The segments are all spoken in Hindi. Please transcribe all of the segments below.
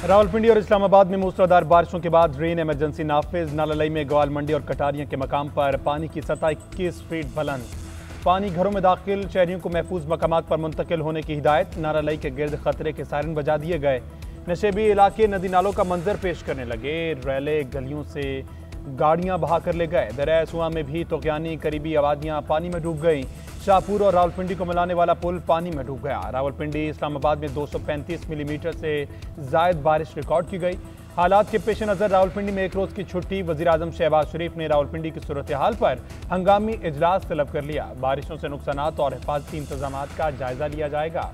रावलपिंडी और इस्लामाबाद में मूसलाधार बारिशों के बाद रेन इमरजेंसी नाफिज। नालालई में ग्वाल मंडी और कटारियां के मकाम पर पानी की सतह 21 फीट बुलंद। पानी घरों में दाखिल, शहरियों को महफूज मकामात पर मुंतकिल होने की हिदायत। नालालई के गिर्द खतरे के सायरन बजा दिए गए। नशेबी इलाके नदी नालों का मंजर पेश करने लगे। रैले गलियों से गाड़ियां बहा कर ले गए। दरिया सुआ में भी तोक्यानी करीबी आबादियां पानी में डूब गई। शाहपुर और रावलपिंडी को मिलाने वाला पुल पानी में डूब गया। रावलपिंडी इस्लामाबाद में 235 मिलीमीटर से जायद बारिश रिकॉर्ड की गई। हालात के पेश नज़र रावलपिंडी में एक रोज़ की छुट्टी। वज़ीर आज़म शहबाज शरीफ ने रावलपिंडी की सूरत हाल पर हंगामी इजलास तलब कर लिया। बारिशों से नुकसानात और हिफाजती इंतजाम का जायजा लिया जाएगा।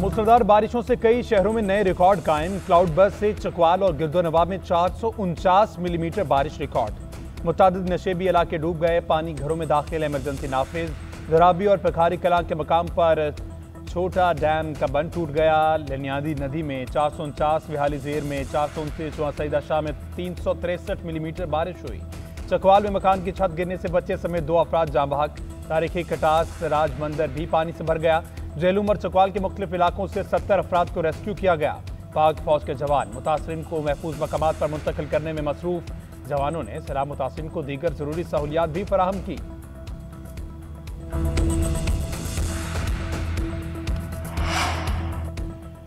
मूसलाधार बारिशों से कई शहरों में नए रिकॉर्ड कायम। क्लाउड बर्स्ट से चकवाल और गिरदोनवाब में 449 मिलीमीटर बारिश रिकॉर्ड। मुतादिद नशेबी इलाके डूब गए। पानी घरों में दाखिल, इमरजेंसी नाफिज। जराबी और पखारी कलां के मकाम पर छोटा डैम का बंद टूट गया। लनियादी नदी में 449, विहाली जेर में 429, वहाँ सईदा शाह में 363 मिलीमीटर बारिश हुई। चकवाल में मकान की छत गिरने से बच्चे समेत 2 अफराद जाँ बहक। तारीखी कटास राजमंदर भी पानी से भर गया। जेलूम और चकवाल के मुख्तलिफ इलाकों से 70 अफराद को रेस्क्यू किया गया। पाक फौज के जवान मुतासरीन को महफूज मकामात पर मुंतकिल करने में मसरूफ। जवानों ने सैलाब मुतासरीन को दीगर जरूरी सहूलियात भी फराहम की।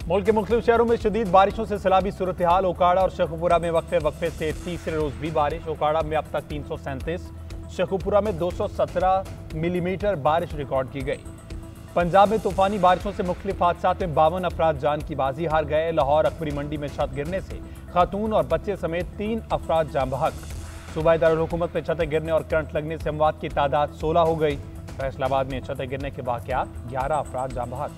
मुल्क के मुख्तलिफ शहरों में शदीद बारिशों से सैलाबी सूरत हाल। ओकाड़ा और शेखुपुरा में वक्फे से तीसरे रोज भी बारिश। ओकाड़ा में अब तक 337, शेखुपुरा में 217 मिलीमीटर बारिश रिकॉर्ड की गई। पंजाब में तूफानी बारिशों से मुख्तलिफ हादसात में 52 अफराद जान की बाजी हार गए। लाहौर अकबरी मंडी में छत गिरने से खातून और बच्चे समेत 3 अफराद जाँ बहक। सूबाई दारुल हुकूमत में छतें गिरने और करंट लगने से अमवात की तादाद 16 हो गई। फैसलाबाद में छतें गिरने के वाक़यात 11 अफराद जाँ बहक।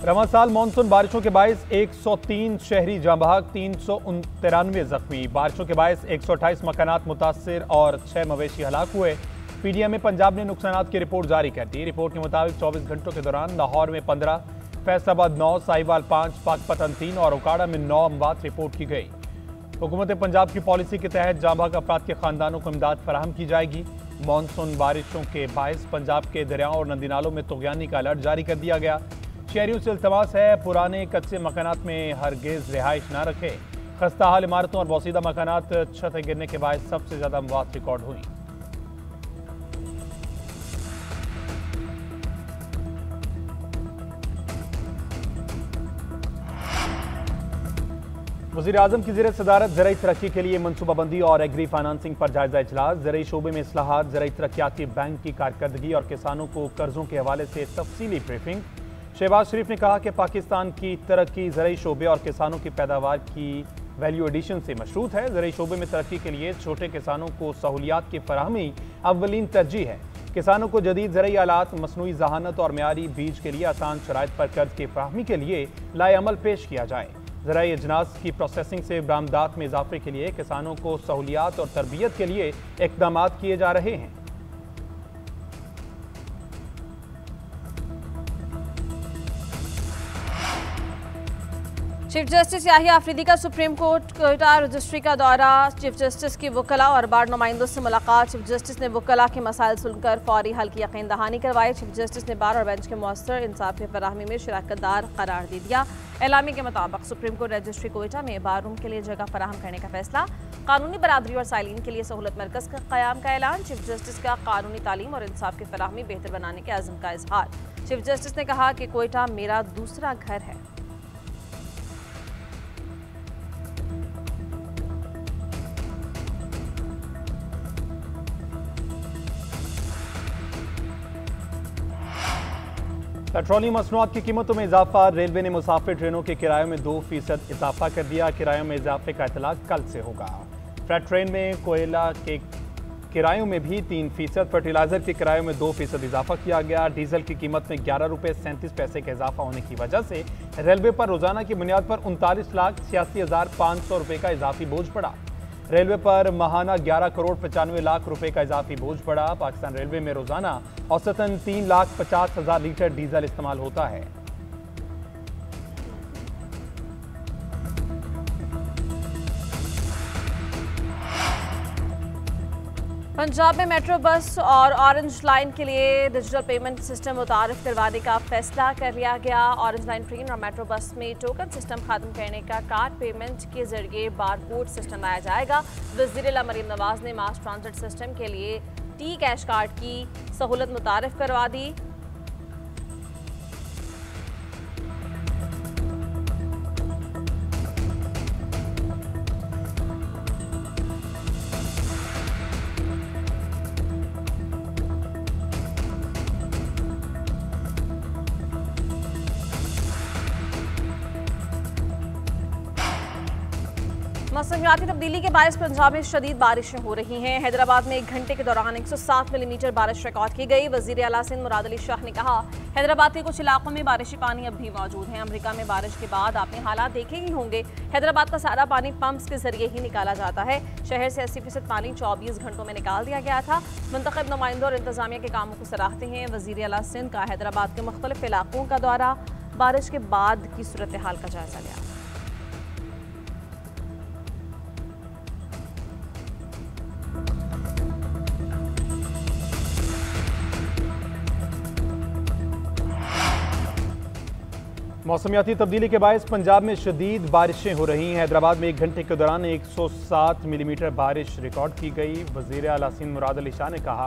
रवां साल मानसून बारिशों के बायस 103 शहरी जाँ बहक, 393 जख्मी। बारिशों के बायस 128 मकानात मुतासर और 6 मवेशी हलाक हुए। पीडीएम पंजाब ने नुकसानात की रिपोर्ट जारी कर दी। रिपोर्ट के मुताबिक 24 घंटों के दौरान लाहौर में 15, फैसलाबाद 9, साहिवाल 5, पाकपतन 3 और ओकाड़ा में 9 अमवात रिपोर्ट की गई। हुकूमत पंजाब की पॉलिसी के तहत जाँ बहक अफराद के खानदानों को इमदाद फराहम की जाएगी। मानसून बारिशों के बायस पंजाब के दरियाओं और नदी नालों में तोगयानी का अलर्ट जारी कर दिया गया। शहरियों से इल्तमास है पुराने कच्चे मकानात में हरगिज रिहाइश न रखें। खस्ता हाल इमारतों और बोसीदा मकानात छतें गिरने के बाद सबसे ज्यादा अमवात रिकॉर्ड हुई। वज़ीर आज़म की ज़ेर सदारत ज़राई तरक्की के लिए मनसूबाबंदी और एग्री फाइनेंसिंग पर जायजा इजलास। ज़राई शोबे में इस्लाहात, ज़राई तरक्याती बैंक की कारकर्दगी और किसानों को कर्जों के हवाले से तफसीली ब्रीफिंग। शहबाज शरीफ ने कहा कि पाकिस्तान की तरक्की ज़राई शोबे और किसानों की पैदावार की वैल्यू एडिशन से मशरूत है। ज़राई शोबे में तरक्की के लिए छोटे किसानों को सहूलियात की फराहमी अव्वलीन तरजीह है। किसानों को जदीद ज़राई आलात, मसनूई जहानत और मेयारी बीज के लिए आसान शराइत पर कर्ज की फराहमी के लिए लाए अमल पेश किया जाए। ज़राई अजनास की प्रोसेसिंग से बरामदात में इजाफे के लिए किसानों को सहूलियात और तरबियत के लिए इक़दाम किए जा रहे हैं। चीफ जस्टिस याहिया अफरीदी का सुप्रीम कोर्ट कोयटा रजिस्ट्री का दौरा। चीफ जस्टिस की वकला और बार नुमाइंदों से मुलाकात। चीफ जस्टिस ने वकला के मसाइल सुनकर फौरी हल की यकीन दहानी करवाई। चीफ जस्टिस ने बार और बेंच के मौसर इंसाफ की फराहमी में शिराकतदार करार दे दिया। एलामी के मुताबिक सुप्रीम कोर्ट रजिस्ट्री कोयटा में बार रूम के लिए जगह फराहम करने का फैसला। कानूनी बरादरी और साइलिन के लिए सहूलत मरकज़ का क़याम का ऐलान। चीफ जस्टिस का कानूनी तालीम और इंसाफ की फराहमी बेहतर बनाने के अज़्म का इजहार। चीफ जस्टिस ने कहा कि कोयटा मेरा दूसरा घर है। पेट्रोलियम मसनूआत की कीमतों में इजाफा। रेलवे ने मुसाफिर ट्रेनों के किरायों में 2% इजाफा कर दिया। किरायों में इजाफे का इतलाक कल से होगा। फ्रेट ट्रेन में कोयला के किरायों में भी 3%, फर्टिलाइजर के किरायों में 2% इजाफा किया गया। डीजल की कीमत में 11 रुपये 37 पैसे का इजाफा होने की वजह से रेलवे पर रोजाना की बुनियाद पर 39,86,500 रुपये का इजाफी बोझ पड़ा। रेलवे पर माहाना 11 करोड़ 95 लाख रुपए का इजाफी बोझ पड़ा। पाकिस्तान रेलवे में रोजाना औसतन 3,50,000 लीटर डीजल इस्तेमाल होता है। पंजाब में मेट्रो बस और ऑरेंज लाइन के लिए डिजिटल पेमेंट सिस्टम मुतारिफ करवाने का फैसला कर लिया गया। ऑरेंज लाइन ट्रेन और मेट्रो बस में टोकन सिस्टम खत्म करने का कार्ड पेमेंट के जरिए बारकोड सिस्टम लाया जाएगा। वज़ीर आला मरीम नवाज ने मास ट्रांजिट सिस्टम के लिए टी कैश कार्ड की सहूलत मुतारिफ करवा दी। मौसमियाती तब्दीली के बायस पंजाब में शदीद बारिशें हो रही हैं। हैदराबाद में 1 घंटे के दौरान 107 मिलीमीटर बारिश रिकॉर्ड की गई। वज़ीर आला सिंध मुराद अली शाह ने कहा, हैदराबाद के कुछ इलाकों में बारिशी पानी अब भी मौजूद है। अमेरिका में बारिश के बाद आपने हालात देखे ही होंगे। हैदराबाद का सारा पानी पंप्स के जरिए ही निकाला जाता है। शहर से 80% पानी 24 घंटों में निकाल दिया गया था। मुंतखब नुमाइंदों और इंतजामिया के कामों को सराहते हैं। वज़ीर आला सिंध का हैदराबाद के मुख्तलिफ इलाकों का दौरा, बारिश के बाद की सूरत हाल का जायजा लिया। मौसमियाती तब्दीली के बायस पंजाब में शदीद बारिशें हो रही हैं। हैदराबाद में 1 घंटे के दौरान 107 मिलीमीटर बारिश रिकॉर्ड की गई। वज़ीर आला सिंध मुराद अली शाह ने कहा,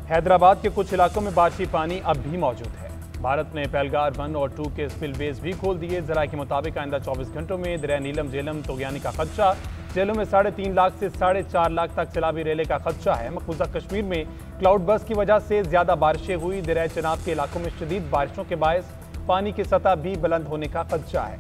हैदराबाद के कुछ इलाकों में बारिशी पानी अब भी मौजूद है। भारत ने पहलगार 1 और 2 के स्पिलवेज भी खोल दिए। ज़राए के मुताबिक आइंदा 24 घंटों में दरिया नीलम झेलम तोगयानी का खदशा, जेलों में 3.5 लाख से 4.5 लाख तक सैलाबी रेले का खदशा है। मकबूजा कश्मीर में क्लाउड बर्स्ट की वजह से ज्यादा बारिशें हुई। दरिया चनाब के इलाकों में शदीद बारिशों के बायस पानी की सतह भी बुलंद होने का खदशा है।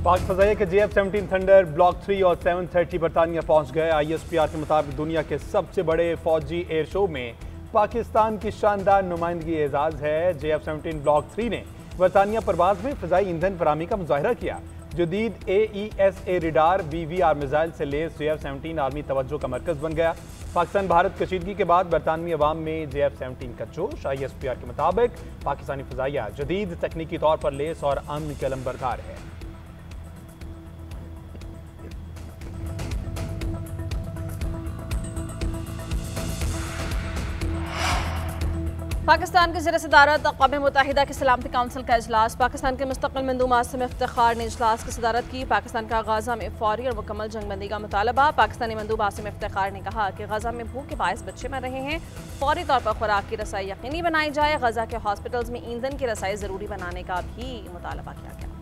पाक फजाइया के JF-17 थंडर ब्लॉक 3 और 730 बरतानिया पहुंच गए। ISPR के मुताबिक दुनिया के सबसे बड़े फौजी एयर शो में पाकिस्तान की शानदार नुमाइंदगी एजाज है। JF-17 ब्लॉक 3 ने बरतानिया परवाज में फजाई ईंधन फराहमी का मुजाहिरा किया। जदीद AESA रिडार BVR मिसाइल से लेस JF-17 आर्मी तवज्जो का मरकज बन गया। पाकिस्तान भारत कशीदगी के बाद बरतानवी अवाम में JF-17 का जोश। ISPR के मुताबिक पाकिस्तानी फजाइया जदीद तकनीकी तौर पर लेस और अमन के अलंबरदार है। पाकिस्तान की ज़ेर सदारत अक़वाम मुत्तहिदा की सलामती काउंसिल का इजलास। पाकिस्तान के मुस्तक़िल मंदूब आसिम इफ्तिखार ने इजलास की सदारत की। पाकिस्तान का गाज़ा में फौरी और मुकम्मल जंगबंदी का मुतालबा। पाकिस्तानी मंदूब आसिम इफ्तिखार ने कहा कि गाज़ा में भूख के बायस बच्चे मर रहे हैं, फौरी तौर पर खुराक की रसाई यकीनी बनाई जाए। गाज़ा के हॉस्पिटल्स में ईंधन की रसाई ज़रूरी बनाने का भी मुतालबा किया गया।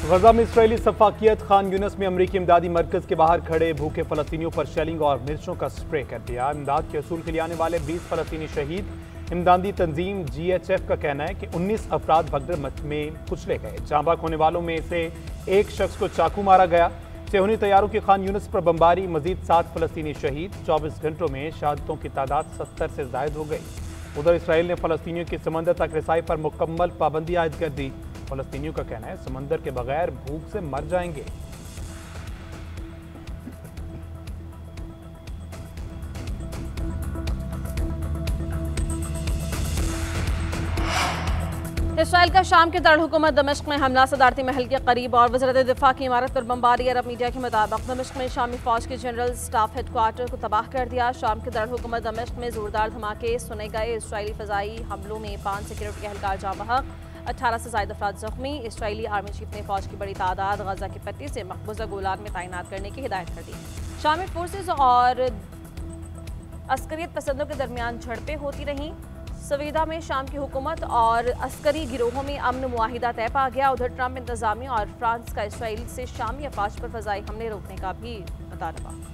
गजा में इसराइली सफाकियत खान यूनस में अमरीकी इमदादी मरकज के बाहर खड़े भूखे फलस्तीनियों पर शेलिंग और मिर्चों का स्प्रे कर दिया। इमदाद के असूल के लिए आने वाले 20 फलस्तीनी शहीद। इमदादी तंजीम GHF का कहना है कि 19 अफराद भगदड़ में कुचले गए। जाँ बाक होने वालों में से एक शख्स को चाकू मारा गया। सेहूनी तैयारों की खान यूनस पर बमबारी, मजीद 7 फलस्तीनी शहीद। 24 घंटों में शहादतों की तादाद 70 से जायद हो गई। उधर इसराइल ने फलस्तीनियों की समंदर तक रसाई पर मुकम्मल पाबंदी आयद कर दी। फलस्तीनियों का कहना है समंदर के बगैर भूख से मर जाएंगे। इसराइल का शाम के दारकूमत दमिश्क में हमला, सदारती महल के करीब और वज़ारत दिफा की इमारत पर बमबारी। अरब मीडिया के मुताबिक दमिश्क में शामी फौज के जनरल स्टाफ हेडक्वार्टर को तबाह कर दिया। शाम के दारकूमत दमिश्क में जोरदार धमाके सुने गए। इसराइली फजाई हमलों में 5 सिक्योरिटी एहलकार जाँ बहक, 18 से ज़ायद अफराद जख्मी। इसराइली आर्मी चीफ ने फौज की बड़ी तादाद गजा की पट्टी से मकबूजा गोलान में तैनात करने की हिदायत कर दी। शामी फोर्सेज और अस्करियत पसंदों के दरमियान झड़पें होती रहीं। सवीदा में शाम की हुकूमत और अस्करी गिरोहों में अमन मुआहिदा तय पा गया। उधर ट्रंप इंतजामिया और फ्रांस का इसराइल से शामी अफवाज पर फजाई हमले रोकने का भी मुतालबा।